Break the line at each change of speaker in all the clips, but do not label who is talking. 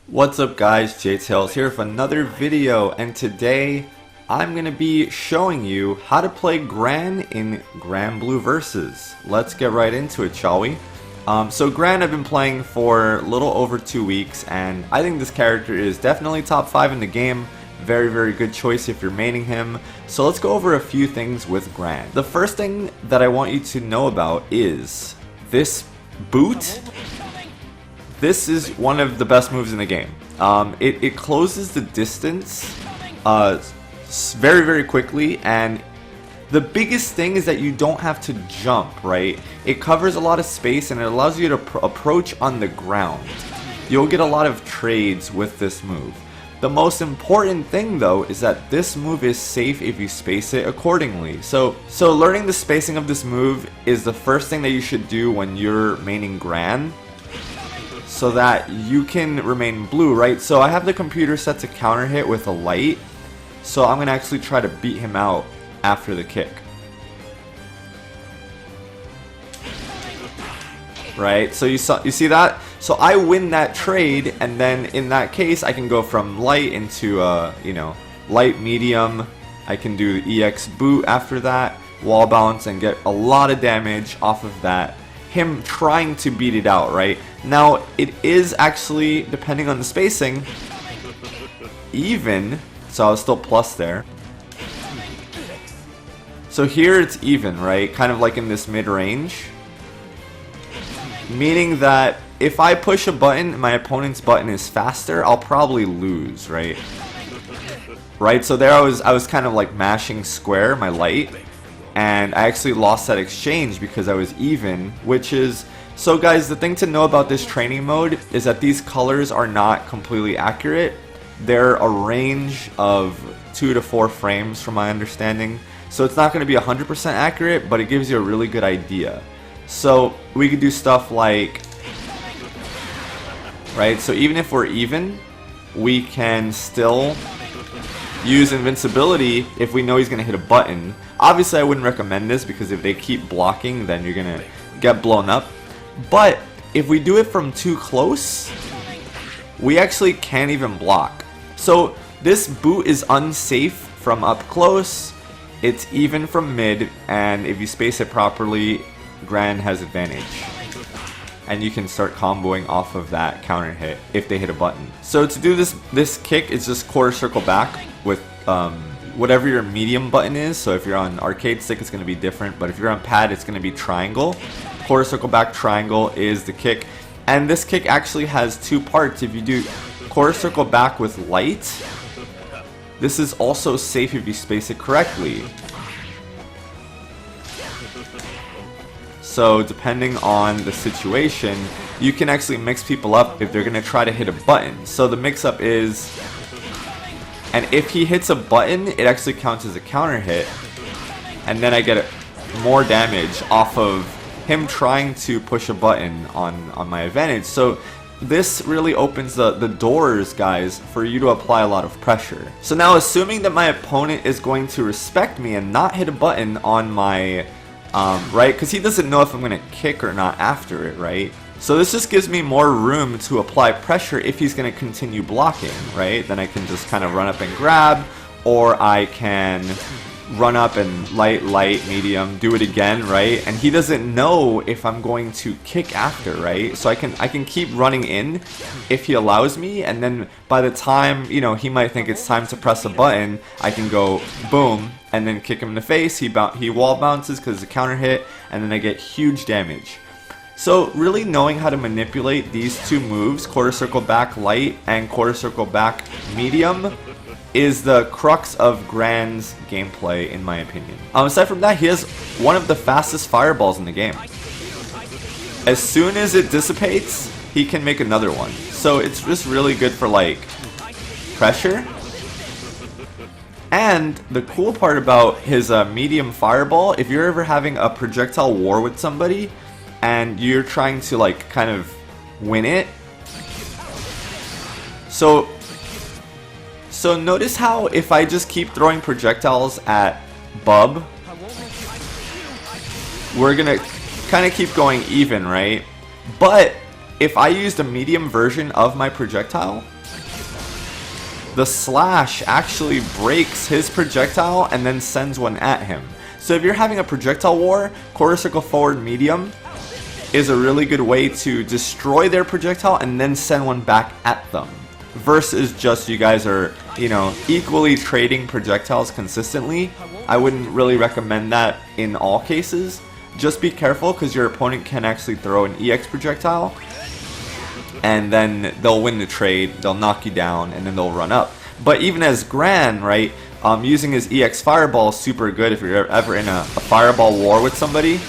What's up guys, J-Tails here with another video, and today I'm going to be showing you how to play Gran in Granblue Versus. Let's get right into it, shall we? So Gran I've been playing for a little over 2 weeks, and I think this character is definitely top 5 in the game. Very good choice if you're maining him. So let's go over a few things with Gran. The first thing that I want you to know about is this boot. This is one of the best moves in the game. It closes the distance very quickly, and the biggest thing is that you don't have to jump, right? It covers a lot of space and it allows you to approach on the ground. You'll get a lot of trades with this move. The most important thing though is that this move is safe if you space it accordingly. So learning the spacing of this move is the first thing that you should do when you're maining Gran, so that you can remain blue, right? So I have the computer set to counter hit with a light, so I'm gonna actually try to beat him out after the kick. Right, so you see that? So I win that trade, and then in that case I can go from light into light medium. I can do the EX boot after that, wall balance, and get a lot of damage off of that. Him trying to beat it out, right? Now it is actually, depending on the spacing, even, so I was still plus there. So here it's even, right? Kind of like in this mid-range. Meaning that if I push a button and my opponent's button is faster, I'll probably lose, right? Right, so there I was kind of like mashing square, my light, and I actually lost that exchange because I was even, which is... So guys, the thing to know about this training mode is that these colors are not completely accurate. They're a range of 2 to 4 frames from my understanding. So it's not going to be 100% accurate, but it gives you a really good idea. So we could do stuff like... Right, so even if we're even, we can still use invincibility if we know he's going to hit a button. Obviously I wouldn't recommend this because if they keep blocking, then you're going to get blown up. But if we do it from too close, we actually can't even block. So this boot is unsafe from up close, it's even from mid, and if you space it properly, Gran has advantage. And you can start comboing off of that counter hit if they hit a button. So to do this kick, it's just quarter circle back with whatever your medium button is. So if you're on arcade stick, it's going to be different, but if you're on pad, it's going to be triangle. Quarter circle back triangle is the kick, and this kick actually has 2 parts. If you do quarter circle back with light, this is also safe if you space it correctly. So depending on the situation, you can actually mix people up if they're going to try to hit a button. So the mix up is, and if he hits a button, it actually counts as a counter hit, and then I get more damage off of him trying to push a button on my advantage. So this really opens the doors, guys, for you to apply a lot of pressure. So now, assuming that my opponent is going to respect me and not hit a button on my right, because he doesn't know if I'm going to kick or not after it, right? So this just gives me more room to apply pressure if he's going to continue blocking, right? Then I can just kind of run up and grab, or I can run up and light, medium, do it again, right? And he doesn't know if I'm going to kick after, right? So I can keep running in if he allows me, and then by the time, he might think it's time to press a button, I can go boom and then kick him in the face. He wall bounces because it's a counter hit, and then I get huge damage. So really knowing how to manipulate these 2 moves, quarter circle back light and quarter circle back medium, is the crux of Gran's gameplay, in my opinion. Aside from that, he has one of the fastest fireballs in the game. As soon as it dissipates, he can make another one. So it's just really good for like pressure. And the cool part about his medium fireball, if you're ever having a projectile war with somebody and you're trying to like kind of win it, so notice how if I just keep throwing projectiles at Bub, we're gonna kind of keep going even, right? But if I used a medium version of my projectile, the slash actually breaks his projectile and then sends one at him. So if you're having a projectile war, quarter circle forward medium is a really good way to destroy their projectile and then send one back at them. Versus just you guys are, you know, equally trading projectiles consistently. I wouldn't really recommend that in all cases. Just be careful because your opponent can actually throw an EX projectile and then they'll win the trade, they'll knock you down, and then they'll run up. But even as Gran, right, using his EX Fireball is super good if you're ever in a Fireball war with somebody.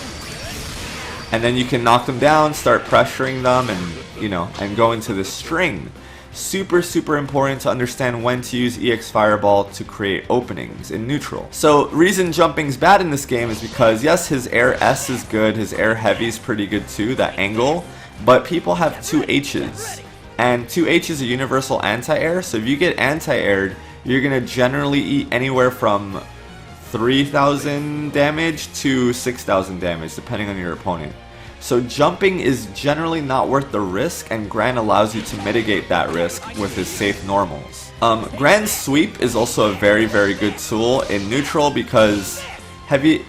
And then you can knock them down, start pressuring them, and, you know, and go into the string. Super, super important to understand when to use EX Fireball to create openings in neutral. So, reason jumping's bad in this game is because, yes, his Air S is good, his Air Heavy is pretty good too, that angle. But people have 2 H's, and 2 H is a universal anti-air, so if you get anti-aired, you're going to generally eat anywhere from 3,000 damage to 6,000 damage, depending on your opponent. So jumping is generally not worth the risk, and Gran allows you to mitigate that risk with his safe normals. Gran's sweep is also a very, very good tool in neutral because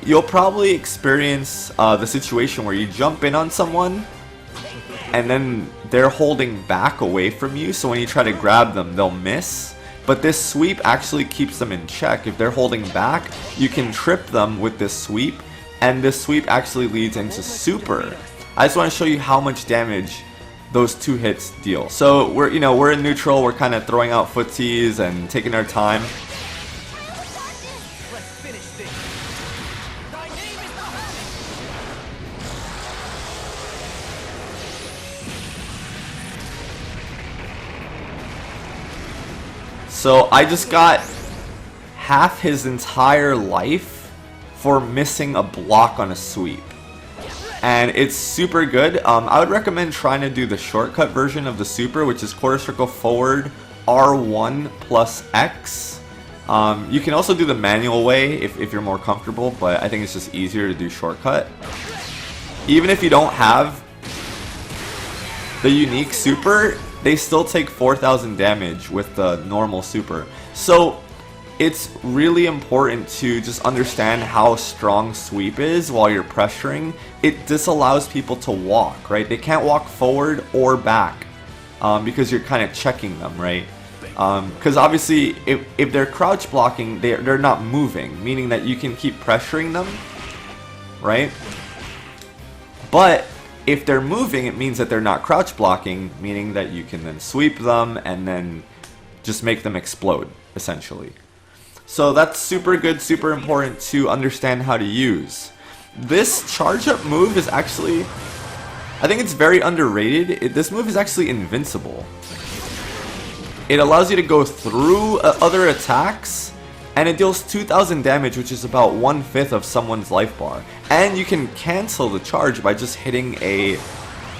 you'll probably experience the situation where you jump in on someone, and then they're holding back away from you, so when you try to grab them, they'll miss. But this sweep actually keeps them in check. If they're holding back, you can trip them with this sweep, and this sweep actually leads into super. I just want to show you how much damage those 2 hits deal. So we're in neutral, we're kind of throwing out footsies and taking our time. So I just got half his entire life for missing a block on a sweep. And it's super good. I would recommend trying to do the shortcut version of the super, which is quarter circle forward R1 plus X. You can also do the manual way if you're more comfortable, but I think it's just easier to do shortcut. Even if you don't have the unique super, they still take 4,000 damage with the normal super. So it's really important to just understand how strong sweep is while you're pressuring. It disallows people to walk, right? They can't walk forward or back because you're kind of checking them, right? Because obviously if they're crouch blocking, they're not moving, meaning that you can keep pressuring them, right? But if they're moving, it means that they're not crouch blocking, meaning that you can then sweep them and then just make them explode, essentially. So that's super good, super important to understand how to use. This charge up move is actually, I think it's very underrated. This move is actually invincible. It allows you to go through other attacks, and it deals 2,000 damage, which is about 1/5 of someone's life bar. And you can cancel the charge by just hitting a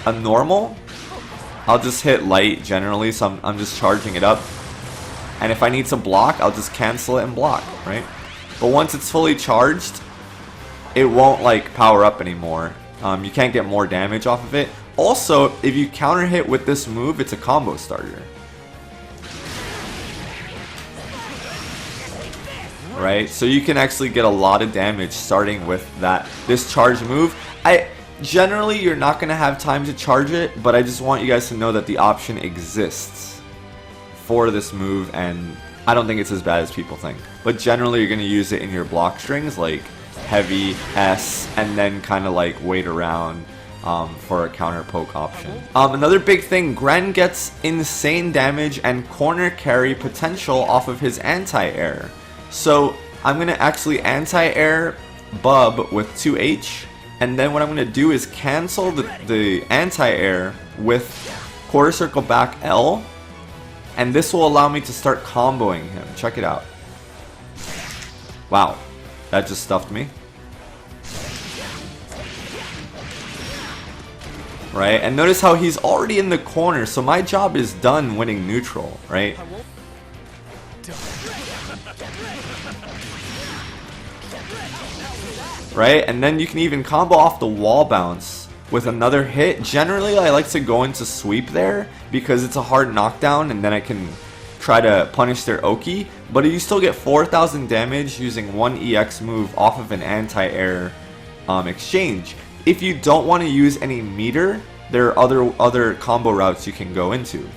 normal. I'll just hit light generally, so I'm just charging it up. And if I need to block, I'll just cancel it and block, right? But once it's fully charged, it won't like power up anymore. You can't get more damage off of it. Also, if you counter hit with this move, it's a combo starter. Right, so you can actually get a lot of damage starting with this charge move. Generally you're not gonna have time to charge it, but I just want you guys to know that the option exists for this move, and I don't think it's as bad as people think. But generally you're gonna use it in your block strings like heavy, S, and then kind of like wait around for a counter poke option. Another big thing, Gran gets insane damage and corner carry potential off of his anti-air. So I'm going to actually anti-air Bub with 2H, and then what I'm going to do is cancel the anti-air with quarter circle back L, and this will allow me to start comboing him. Check it out. Wow, that just stuffed me. Right, and notice how he's already in the corner, so my job is done winning neutral, right? Right, and then you can even combo off the wall bounce with another hit. Generally, I like to go into sweep there because it's a hard knockdown, and then I can try to punish their Oki, but you still get 4,000 damage using one EX move off of an anti-air exchange. If you don't want to use any meter, there are other combo routes you can go into.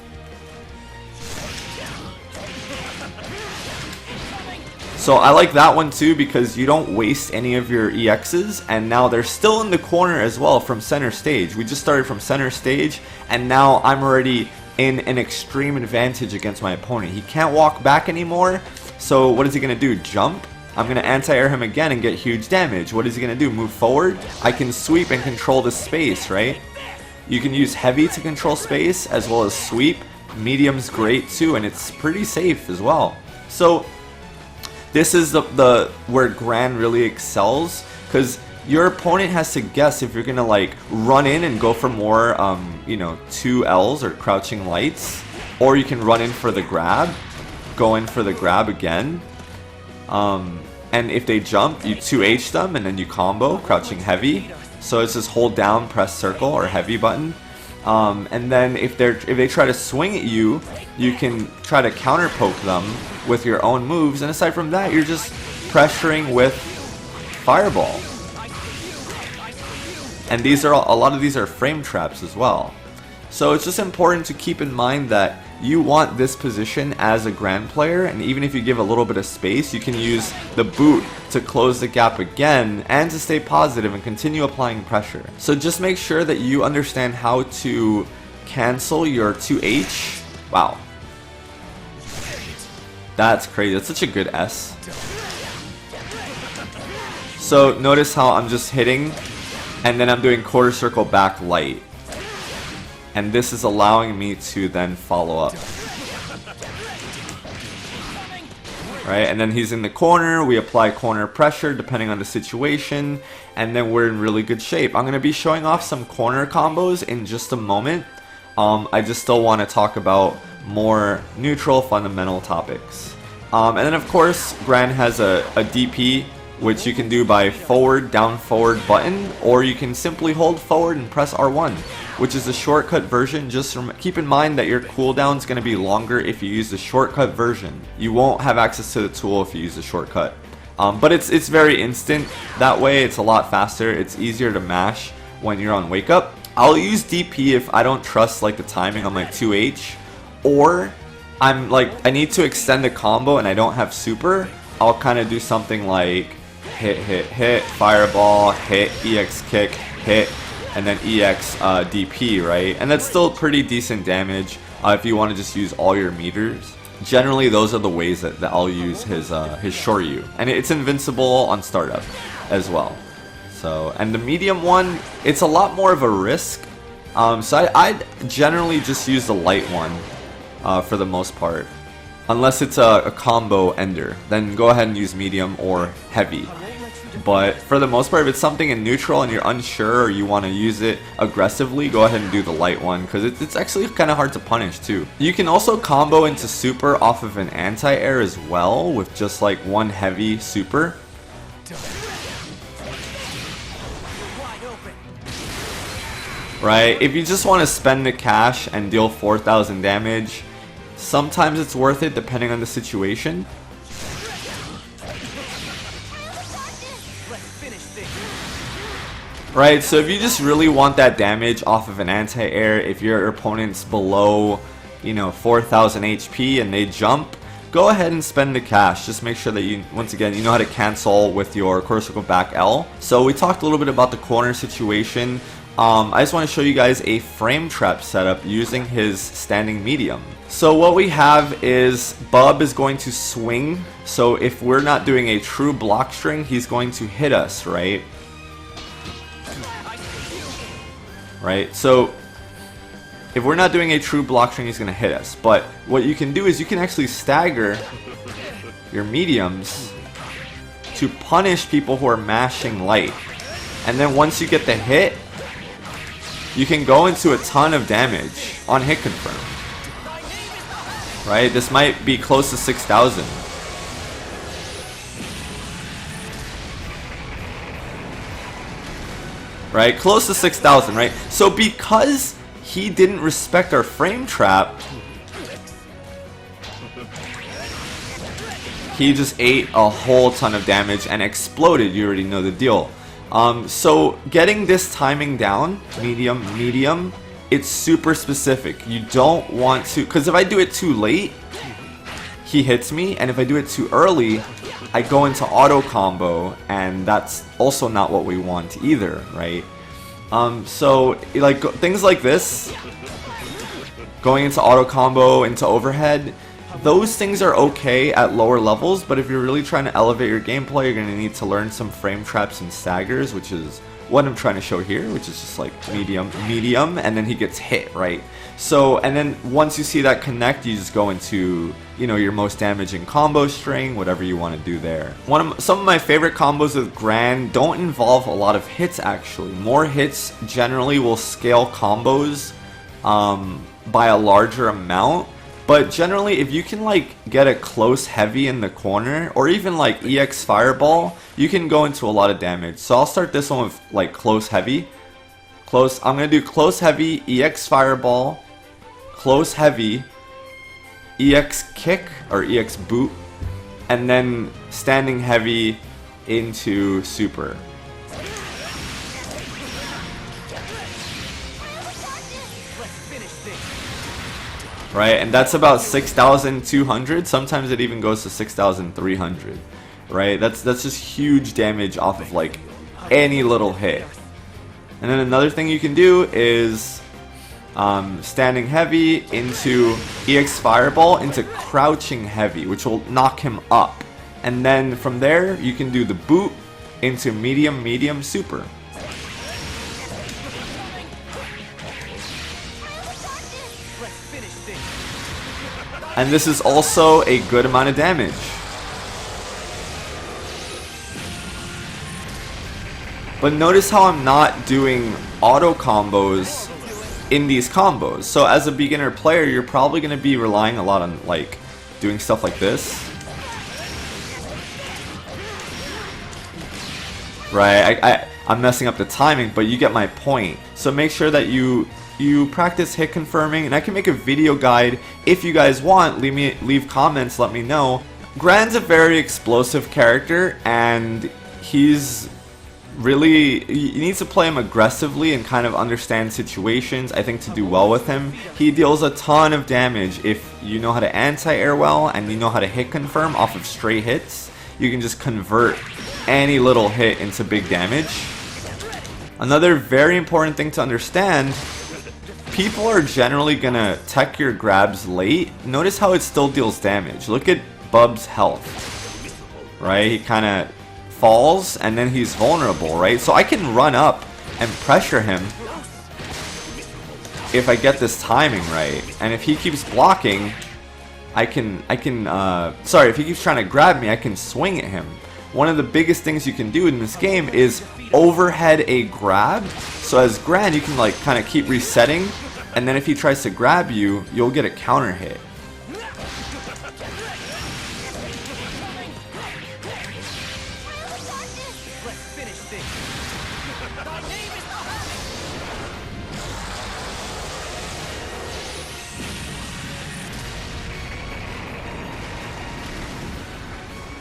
So I like that one too because you don't waste any of your EXs, and now they're still in the corner as well from center stage. We just started from center stage, and now I'm already in an extreme advantage against my opponent. He can't walk back anymore, so what is he going to do? Jump? I'm going to anti-air him again and get huge damage. What is he going to do? Move forward? I can sweep and control the space, right? You can use heavy to control space as well as sweep. Medium's great too, and it's pretty safe as well. So this is the where Gran really excels, because your opponent has to guess if you're gonna like run in and go for more, you know, 2 Ls or crouching lights, or you can run in for the grab, go in for the grab again, and if they jump, you 2H them and then you combo crouching heavy. So it's just hold down, press circle or heavy button. And then if they try to swing at you, you can try to counter poke them with your own moves, and aside from that, you're just pressuring with fireball. And these are a lot of these are frame traps as well. So it's just important to keep in mind that you want this position as a Gran player, and even if you give a little bit of space, you can use the boot to close the gap again and to stay positive and continue applying pressure. So just make sure that you understand how to cancel your 2H. Wow. That's crazy. That's such a good S. So notice how I'm just hitting and then I'm doing quarter circle back light. And this is allowing me to then follow up. Right, and then he's in the corner, we apply corner pressure depending on the situation, and then we're in really good shape. I'm going to be showing off some corner combos in just a moment. I just still want to talk about more neutral fundamental topics. And then of course, Gran has a DP, which you can do by forward, down forward button, or you can simply hold forward and press R1, which is a shortcut version. Just keep in mind that your cooldown is going to be longer if you use the shortcut version. You won't have access to the tool if you use the shortcut. But it's very instant that way. It's a lot faster. It's easier to mash when you're on wake up. I'll use DP if I don't trust like the timing on my 2H, or I'm like I need to extend the combo and I don't have super. I'll kind of do something like hit, fireball, hit, EX kick, hit, and then EX DP, right? And that's still pretty decent damage if you want to just use all your meters. Generally, those are the ways that I'll use his Shoryu. And it's invincible on startup as well. So, and the medium one, it's a lot more of a risk. So I generally just use the light one for the most part. Unless it's a combo ender, then go ahead and use medium or heavy. But for the most part, if it's something in neutral and you're unsure or you want to use it aggressively, go ahead and do the light one, because it's actually kind of hard to punish too. You can also combo into super off of an anti-air as well with just like one heavy super. Right, if you just want to spend the cash and deal 4,000 damage, sometimes it's worth it depending on the situation. Right, so if you just really want that damage off of an anti-air, if your opponent's below, you know, 4,000 HP and they jump, go ahead and spend the cash. Just make sure that you, once again, you know how to cancel with your quarter circle back L. So we talked a little bit about the corner situation. I just want to show you guys a frame trap setup using his standing medium. So what we have is Bub is going to swing. So if we're not doing a true block string, he's going to hit us, right? Right, so if we're not doing a true block string, he's going to hit us. But what you can do is you can actually stagger your mediums to punish people who are mashing light. And then once you get the hit, you can go into a ton of damage on hit confirm. Right, this might be close to 6,000. Right, close to 6,000, right? So because he didn't respect our frame trap, He just ate a whole ton of damage and exploded. You already know the deal. So getting this timing down, medium, it's super specific. You don't want to, because if I do it too late, he hits me, and if I do it too early, I go into auto combo, and that's also not what we want either, right? So like things like this, going into auto combo, into overhead, those things are okay at lower levels, but if you're really trying to elevate your gameplay, you're going to need to learn some frame traps and staggers, which is what I'm trying to show here, which is just like medium, and then he gets hit, right? So, and then once you see that connect, you just go into, you know, your most damaging combo string, whatever you want to do there. Some of my favorite combos with Gran don't involve a lot of hits, actually. More hits generally will scale combos by a larger amount. But generally, if you can like get a close heavy in the corner, or even like EX Fireball, you can go into a lot of damage. So I'll start this one with like close heavy. I'm gonna do close heavy, EX Fireball, close heavy, EX Kick or EX Boot, and then standing heavy into super. Right, and that's about 6,200. Sometimes it even goes to 6,300. Right, that's just huge damage off of like any little hit. And then another thing you can do is standing heavy into EX Fireball into crouching heavy, which will knock him up. And then from there you can do the boot into medium, super. And this is also a good amount of damage. But notice how I'm not doing auto combos in these combos. So as a beginner player, you're probably going to be relying a lot on like doing stuff like this. Right, I'm messing up the timing, but you get my point. So make sure that you practice hit confirming, and I can make a video guide if you guys want. Leave comments, let me know. Gran's a very explosive character, and he's really, you need to play him aggressively and kind of understand situations, I think, to do well with him. He deals a ton of damage if you know how to anti-air well and you know how to hit confirm off of stray hits. You can just convert any little hit into big damage. Another very important thing to understand, people are generally gonna tech your grabs late. Notice how it still deals damage. Look at Bub's health, right? He kind of falls and then he's vulnerable, right? So I can run up and pressure him if I get this timing right. And if he keeps blocking, if he keeps trying to grab me, I can swing at him. One of the biggest things you can do in this game is overhead a grab. So as Gran, you can like kind of keep resetting, and then if he tries to grab you, you'll get a counter hit.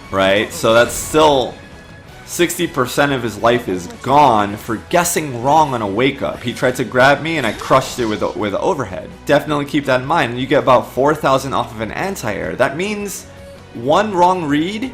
Right, so that's still 60% of his life is gone for guessing wrong on a wake up. He tried to grab me and I crushed it with overhead. Definitely keep that in mind. You get about 4,000 off of an anti-air. That means one wrong read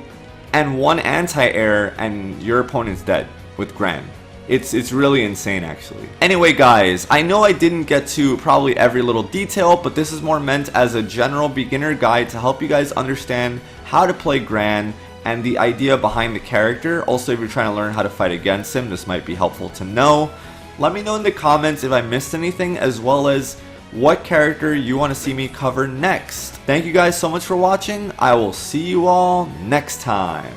and one anti-air and your opponent's dead with Gran. It's really insane, actually. Anyway, guys, I know I didn't get to probably every little detail, but this is more meant as a general beginner guide to help you guys understand how to play Gran and the idea behind the character. Also, if you're trying to learn how to fight against him, this might be helpful to know. Let me know in the comments if I missed anything, as well as what character you want to see me cover next. Thank you guys so much for watching. I will see you all next time.